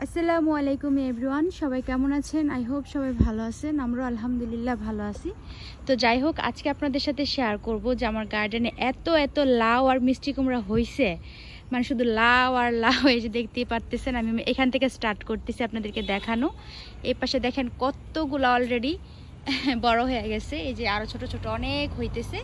আসসালামু আলাইকুম এভরিওয়ান, সবাই কেমন আছেন? আই হোপ সবাই ভালো আছেন। আমরা আলহামদুলিল্লাহ ভালো আছি। তো যাই হোক, আজকে আপনাদের সাথে শেয়ার করব যে আমার গার্ডেনে এত এত লাউ আর মিষ্টি কুমড়া হয়েছে, মানে শুধু লাউ আর লাউ। এই যে দেখতেই পারতেছেন, আমি এখান থেকে স্টার্ট করতেছি আপনাদেরকে দেখানো। এই পাশে দেখেন কতগুলো অলরেডি বড় হয়ে গেছে। এই যে আরও ছোট ছোট অনেক হইতেছে।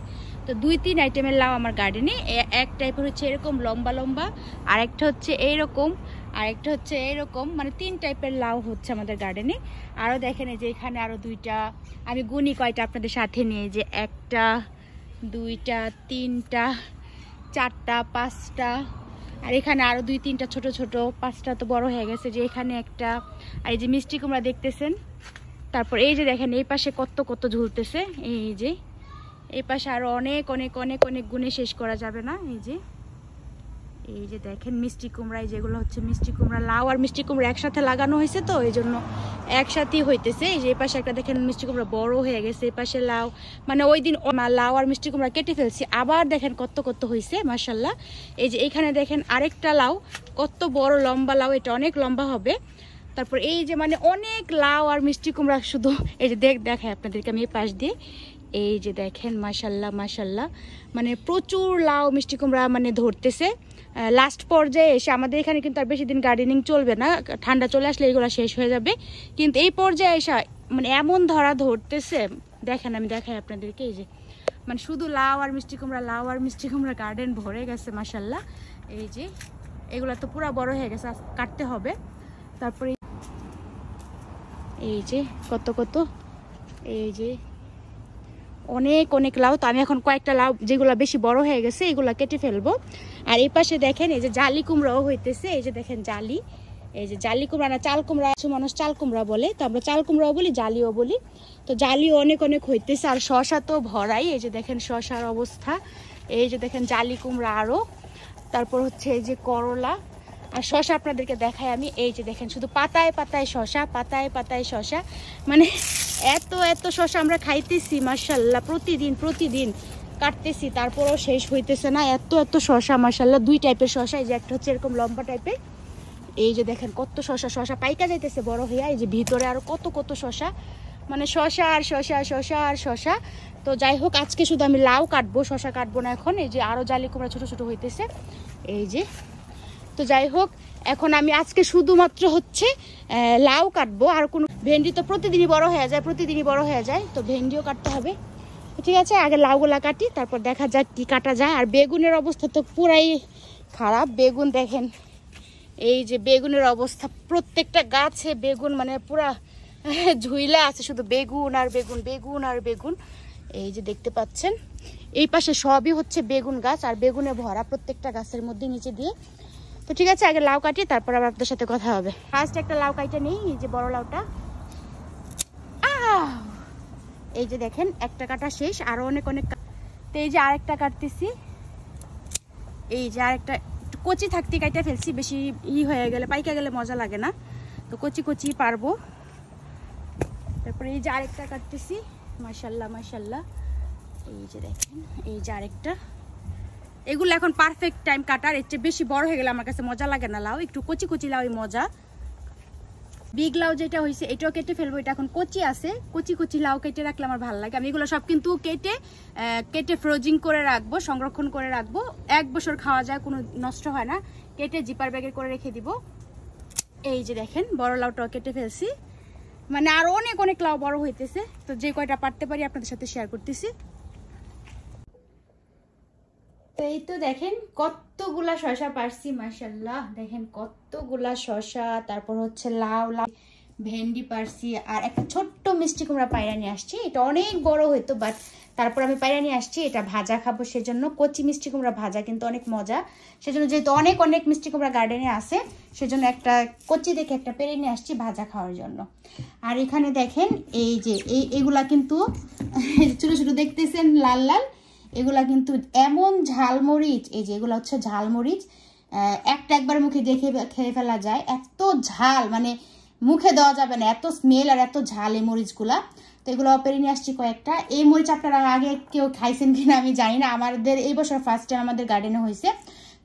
তো 2-3 আইটেমের লাউ আমার গার্ডেনে। এক টাইপের হচ্ছে এরকম লম্বা লম্বা, আর একটা হচ্ছে এইরকম, আর একটা হচ্ছে এইরকম, মানে 3 টাইপের লাউ হচ্ছে আমাদের গার্ডেনে। আরও দেখেন এই যে এখানে আরও 2টা, আমি গুনি কয়টা আপনাদের সাথে নিয়ে, যে 1টা 2টা 3টা 4টা 5টা, আর এখানে আরও 2-3টা ছোট ছোট, 5টা তো বড় হয়ে গেছে। যে এখানে একটা, আর এই যে মিষ্টি কুমড়া দেখতেছেন। তারপর এই যে দেখেন এই পাশে কত কত ঝুলতেছে। এই যে এই পাশে আরো অনেক অনেক অনেক অনেক গুণে শেষ করা যাবে না। এই যে দেখেন মিষ্টি কুমড়া, যেগুলো হচ্ছে মিষ্টি কুমড়া। লাউ আর মিষ্টি কুমড়া একসাথে লাগানো হয়েছে, তো এই জন্য একসাথেই হইতেছে। এই যে এই পাশে একটা দেখেন মিষ্টি কুমড়া বড় হয়ে গেছে, এই পাশে লাউ, মানে ওই দিন লাউ আর মিষ্টি কুমড়া কেটে ফেলছি, আবার দেখেন কত কত হয়েছে মাশাল্লাহ। এই যে এইখানে দেখেন আরেকটা লাউ, কত বড় লম্বা লাউ, এটা অনেক লম্বা হবে। তারপর এই যে মানে অনেক লাউ আর মিষ্টি কুমড়া শুধু। এই যে দেখায় আপনাদেরকে আমি এই পাশ দিয়ে। এই যে দেখেন মাশাল্লাহ মাশাল্লাহ, মানে প্রচুর লাউ মিষ্টি কুমড়া মানে ধরতেছে। লাস্ট পর্যায়ে এসে, আমাদের এখানে কিন্তু আর বেশি দিন গার্ডেনিং চলবে না, ঠান্ডা চলে আসলে এগুলো শেষ হয়ে যাবে। কিন্তু এই পর্যায়ে এসে মানে এমন ধরতেছে, দেখেন আমি দেখাই আপনাদেরকে। এই যে মানে শুধু লাউ আর মিষ্টি কুমড়া, লাউ আর মিষ্টি কুমড়া, গার্ডেন ভরে গেছে মাশাল্লাহ। এই যে এগুলো তো পুরো বড় হয়ে গেছে, কাটতে হবে। তারপরে এই যে কত কত, এই যে অনেক অনেক লাউ। তো আমি এখন কয়েকটা লাউ যেগুলো বেশি বড় হয়ে গেছে এগুলো কেটে ফেলবো। আর এই পাশে দেখেন এই যে জালি কুমড়াও হইতেছে। এই যে দেখেন জালি, এই যে জালি কুমড়া না চাল কুমড়া, কিছু মানুষ চাল কুমড়া বলে, তো আমরা চাল কুমড়াও বলি, জালিও বলি। তো জালিও অনেক অনেক হইতেছে। আর শশা তো ভরাই, এই যে দেখেন শশার অবস্থা। এই যে দেখেন জালি কুমড়া আরও। তারপর হচ্ছে এই যে করলা আর শশা আপনাদেরকে দেখাই আমি। এই যে দেখেন শুধু পাতায় পাতায় শশা, পাতায় পাতায় শশা, মানে এত এত শশা আমরা খাইতেছি মাশাল্লাহ, প্রতিদিন প্রতিদিন কাটতেছি, তারপরও শেষ হইতেছে না, এত এত শশা মাশাল্লাহ। 2 টাইপের শশা, এই যে একটা হচ্ছে এরকম লম্বা টাইপের। এই যে দেখেন কত শশা, শশা পাইকা যাইতেছে বড় হইয়া। এই যে ভিতরে আরো কত কত শশা, মানে শশা আর শশা, শশা আর শশা। তো যাই হোক, আজকে শুধু আমি লাউ কাটবো, শশা কাটবো না এখন। এই যে আরো জালি কুমড়া ছোট ছোট হইতেছে। এই যে, তো যাই হোক, এখন আমি আজকে শুধুমাত্র হচ্ছে লাউ কাটবো। আর কোনো ভেন্ডি তো প্রতিদিনই বড় হয়ে যায়, প্রতিদিনই বড় হয়ে যায়, তো ভেন্ডিও কাটতে হবে। ঠিক আছে, আগে লাউগুলা কাটি, তারপর দেখা যাক কি কাটা যায়। আর বেগুনের অবস্থা তো পুরাই খারাপ। বেগুন দেখেন, এই যে বেগুনের অবস্থা, প্রত্যেকটা গাছে বেগুন, মানে পুরা ঝুইলা আছে, শুধু বেগুন আর বেগুন, বেগুন আর বেগুন। এই যে দেখতে পাচ্ছেন এই পাশে সবই হচ্ছে বেগুন গাছ, আর বেগুনে ভরা প্রত্যেকটা গাছের মধ্যে নিচে দিয়ে। তো ঠিক আছে, আগে লাউ কাটি, তারপর আবার আপনাদের সাথে কথা হবে। ফার্স্ট একটা লাউ কাটা নেই, এই যে বড় লাউটা। এই যে দেখেন একটা কাটা শেষ, আরো অনেক অনেক। তো এই যে আরেকটা কাটতেছি। এই যে আরেকটা কচি থাকতে কাইটা ফেলছি, বেশি হয়ে গেলে, পাইকা গেলে মজা লাগে না, তো কচি কচি পারবো। তারপরে এই যে আরেকটা কাটতেছি, মাশাল্লাহ মাশাল্লাহ। এই যে দেখেন এই যে আরেকটা। এগুলো এখন পারফেক্ট টাইম কাটার, এর চেয়ে বেশি বড় হয়ে গেলে আমার কাছে মজা লাগে না লাউ, একটু কচি কচি লাউই মজা। বিগ লাউ যেটা হয়েছে এটাও কেটে ফেলবো, এটা এখন কচি আছে, কচি কচি লাউ কেটে রাখলে আমার ভালো লাগে। আমি এগুলো সব কিন্তু কেটে ফ্রোজিং করে রাখবো, সংরক্ষণ করে রাখবো, 1 বছর খাওয়া যায়, কোনো নষ্ট হয় না। কেটে জিপার ব্যাগে করে রেখে দিব। এই যে দেখেন বড় লাউটাও কেটে ফেলছি, মানে আরো অনেক অনেক লাউ বড় হইতেছে, তো যে কয়টা পারতে পারি আপনাদের সাথে শেয়ার করতেছি। তো এই তো দেখেন কতগুলা শশা পারছি মাশাল্লাহ, দেখেন কতগুলা শশা। তারপর হচ্ছে লাউ, ভেন্ডি পারছি, আর একটা ছোট্ট মিষ্টি কুমড়া পায়রা নিয়ে আসছি। এটা অনেক বড় হইতো, বাট তারপর আমি পায়রা নিয়ে আসছি, এটা ভাজা খাবো, সেজন্য। কচি মিষ্টি কুমড়া ভাজা কিন্তু অনেক মজা, সেজন্য যেহেতু অনেক অনেক মিষ্টি কুমড়া গার্ডেনে আছে, সেজন্য একটা কচি দেখে একটা পেরে নিয়ে আসছি ভাজা খাওয়ার জন্য। আর এখানে দেখেন এই যে এগুলা কিন্তু ছোট ছোট দেখতেছেন লাল লাল, এগুলা কিন্তু এমন ঝালমরিচ, এই যে এগুলো হচ্ছে ঝালমরিচ, একবার মুখে দেখে খেয়ে ফেলা যায়, এত ঝাল, মানে মুখে দেওয়া যাবে না, এত স্মেল আর এত ঝাল এই মরিচগুলা। তো এগুলো পেরে নিয়ে আসছি কয়েকটা। এই মরিচ আপনারা আগে কেউ খাইছেন কিনা আমি জানি না, আমাদের এই বছর ফার্স্ট টাইম আমাদের গার্ডেনে হয়েছে।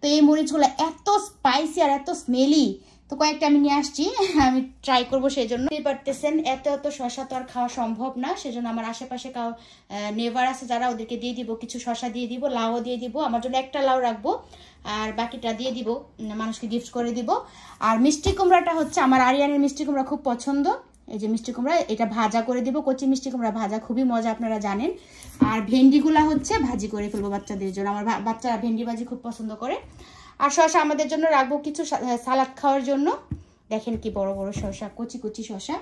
তো এই মরিচগুলো এত স্পাইসি আর এত স্মেলি, তো তো কয়েকটা আমি নিয়ে আসছি, আমি ট্রাই করবো। সেই জন্য পারতেছেন এত এত শশা তো আর খাওয়া সম্ভব না, সেজন্য আমার আশেপাশে কাউ নেবার আছে যারা, ওদেরকে দিয়ে দিব, কিছু শশা দিয়ে দিব, লাউও দিয়ে দিব। আমার জন্য একটা লাউ রাখবো আর বাকিটা দিয়ে দিব, মানুষকে গিফট করে দিব। আর মিষ্টি কুমড়াটা হচ্ছে আমার আরিয়ানের মিষ্টি কুমড়া খুব পছন্দ। এই যে মিষ্টি কুমড়া, এটা ভাজা করে দিব, কচি মিষ্টি কুমড়া ভাজা খুবই মজা, আপনারা জানেন। আর ভেন্ডিগুলা হচ্ছে ভাজি করে ফেলবো বাচ্চাদের জন্য, আমার বাচ্চারা ভেন্ডি ভাজি খুব পছন্দ করে। আর শসা আমাদের জন্য রাখবো কিছু সালাদ খাওয়ার জন্য। দেখেন কি বড় বড় শসা, কচি কচি শসা,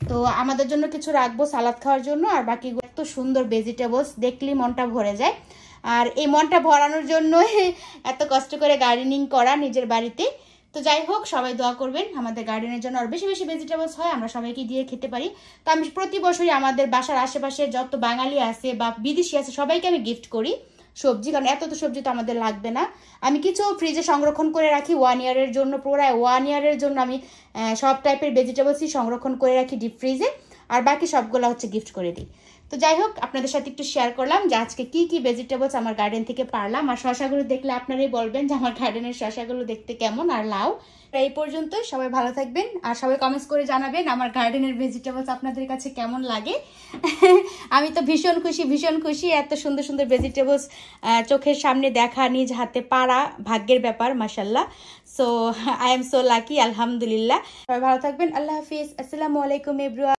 তো আমাদের জন্য কিছু রাখবো সালাদ খাওয়ার জন্য। আর বাকি এত সুন্দর ভেজিটেবলস দেখলেই মনটা ভরে যায়। আর এই মনটা ভরানোর জন্য এত কষ্ট করে গার্ডেনিং করা নিজের বাড়িতে। তো যাই হোক, সবাই দোয়া করবেন আমাদের গার্ডেনের জন্য, আর বেশি বেশি ভেজিটেবলস হয় আমরা সবাইকে দিয়ে খেতে পারি। তো আমি প্রতি বছরই আমাদের বাসার আশেপাশে যত বাঙালি আছে বা বিদেশি আছে সবাইকে আমি গিফট করি সবজি, কারণ এত তো সবজি তো আমাদের লাগবে না। আমি কিছু ফ্রিজে সংরক্ষণ করে রাখি 1 ইয়ারের জন্য, প্রায় 1 ইয়ারের জন্য আমি সব টাইপের ভেজিটেবলসই সংরক্ষণ করে রাখি ডিপ ফ্রিজে, আর বাকি সবগুলো হচ্ছে গিফট করে দিই। তো যাই হোক, আপনাদের সাথে একটু শেয়ার করলাম যে আজকে কি কি ভেজিটেবলস আমার গার্ডেন থেকে পারলাম। আর শশাগুলো দেখলে আপনারাই বলবেন যে আমার গার্ডেনের শশাগুলো দেখতে কেমন, আর লাউ। এই পর্যন্তই, সবাই ভালো থাকবেন আর সবাই কমেন্টস করে জানাবেন আমার গার্ডেনের ভেজিটেবলস আপনাদের কাছে কেমন লাগে। আমি তো ভীষণ খুশি, এত সুন্দর সুন্দর ভেজিটেবলস চোখের সামনে দেখা, নিজ হাতে পারা ভাগ্যের ব্যাপার, মাশাআল্লাহ। So I am so lucky, আলহামদুলিল্লাহ। সবাই ভালো থাকবেন, আল্লাহ হাফিজ, আসসালামু আলাইকুম এভরিওয়ান।